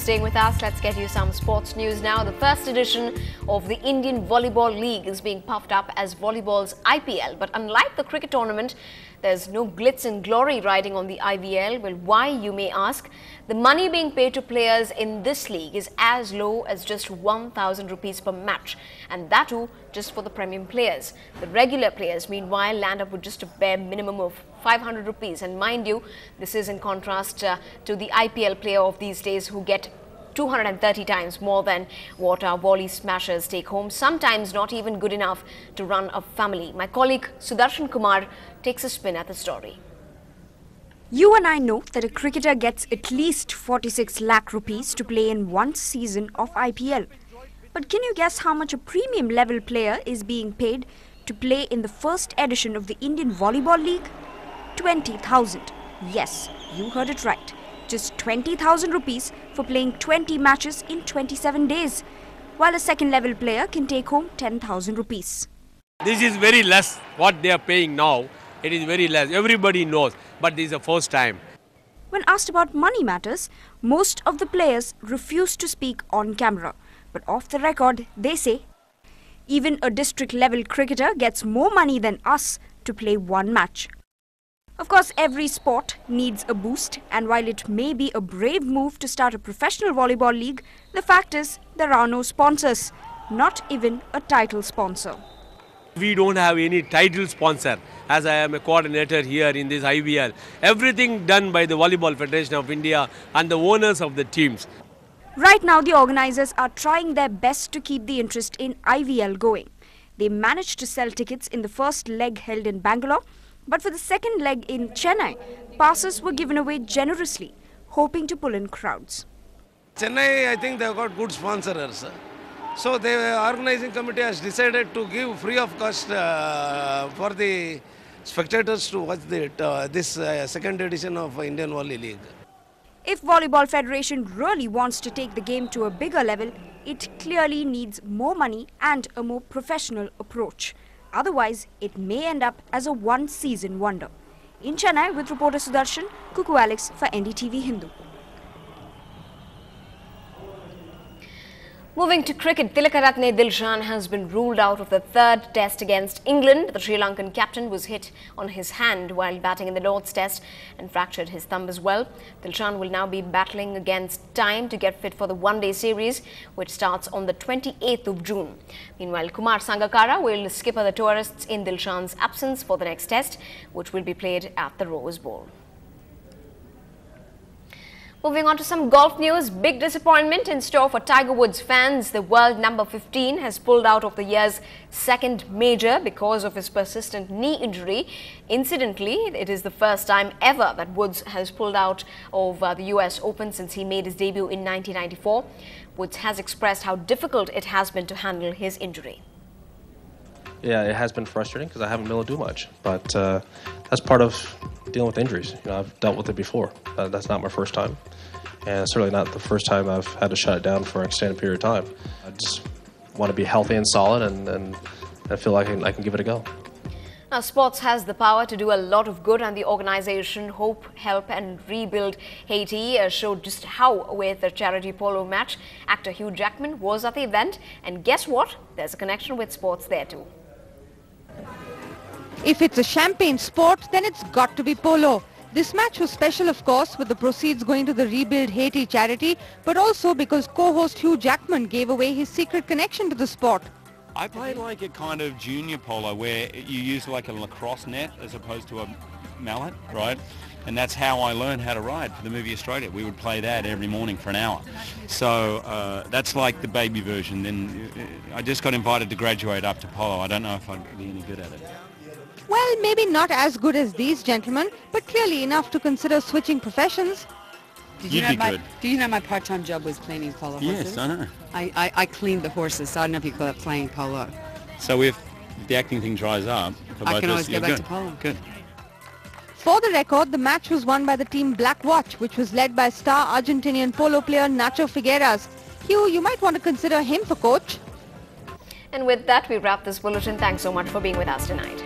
staying with us. Let's get you some sports news now. The first edition of the Indian Volleyball League is being puffed up as volleyball's IPL. But unlike the cricket tournament, there's no glitz and glory riding on the IVL. Well, why, you may ask? The money being paid to players in this league is as low as just 1,000 rupees per match, and that too just for the premium players. The regular players, meanwhile, land up with just a bare minimum of 500 rupees. And mind you, this is in contrast to the IPL player of these days who get 230 times more than what our volley smashers take home, sometimes not even good enough to run a family. My colleague Sudarshan Kumar takes a spin at the story. You and I know that a cricketer gets at least 46 lakh rupees to play in one season of IPL. But can you guess how much a premium level player is being paid to play in the first edition of the Indian Volleyball League? 20,000. Yes, you heard it right. Just 20,000 rupees for playing 20 matches in 27 days, while a second level player can take home 10,000 rupees. This is very less what they are paying now. It is very less. Everybody knows, but this is the first time. When asked about money matters, most of the players refuse to speak on camera. But off the record, they say, even a district level cricketer gets more money than us to play one match. Of course, every sport needs a boost, and while it may be a brave move to start a professional volleyball league, the fact is there are no sponsors, not even a title sponsor. We don't have any title sponsor, as I am a coordinator here in this IVL. Everything done by the Volleyball Federation of India and the owners of the teams. Right now, the organizers are trying their best to keep the interest in IVL going. They managed to sell tickets in the first leg held in Bangalore, but for the second leg in Chennai, passes were given away generously, hoping to pull in crowds. Chennai, I think they've got good sponsors. So the organizing committee has decided to give free of cost for the spectators to watch this second edition of Indian Volley League. If Volleyball Federation really wants to take the game to a bigger level, it clearly needs more money and a more professional approach. Otherwise, it may end up as a one-season wonder. In Chennai, with reporter Sudarshan, Kuku Alex for NDTV Hindu. Moving to cricket, Tilakaratne Dilshan has been ruled out of the third test against England. The Sri Lankan captain was hit on his hand while batting in the Lord's Test and fractured his thumb as well. Dilshan will now be battling against time to get fit for the one-day series, which starts on the 28th of June. Meanwhile, Kumar Sangakkara will skipper the tourists in Dilshan's absence for the next test, which will be played at the Rose Bowl. Moving on to some golf news, big disappointment in store for Tiger Woods fans. The world number 15 has pulled out of the year's second major because of his persistent knee injury. Incidentally, it is the first time ever that Woods has pulled out of the US Open since he made his debut in 1994. Woods has expressed how difficult it has been to handle his injury. Yeah, it has been frustrating because I haven't been able to do much, but that's part of dealing with injuries. You know, I've dealt with it before. That's not my first time, and certainly not the first time I've had to shut it down for an extended period of time. I just want to be healthy and solid, and I feel like I can give it a go. Now, sports has the power to do a lot of good, and the organization Hope, Help and Rebuild Haiti showed just how with a charity polo match. Actor Hugh Jackman was at the event, and guess what? There's a connection with sports there too. If it's a champagne sport, then it's got to be polo. This match was special, of course, with the proceeds going to the Rebuild Haiti charity, but also because co-host Hugh Jackman gave away his secret connection to the sport. I played like a kind of junior polo where you use like a lacrosse net as opposed to a mallet, right? And that's how I learned how to ride for the movie Australia. We would play that every morning for an hour. So that's like the baby version. Then I just got invited to graduate up to polo. I don't know if I'd be any good at it. Well, maybe not as good as these gentlemen, but clearly enough to consider switching professions. Did you know my part-time job was cleaning polo horses? Yes, I know. I cleaned the horses, so I don't know if you call it playing polo. So if the acting thing dries up, I can always go back to polo. Good. For the record, the match was won by the team Black Watch, which was led by star Argentinian polo player Nacho Figueras. Hugh, you might want to consider him for coach. And with that, we wrap this bulletin. Thanks so much for being with us tonight.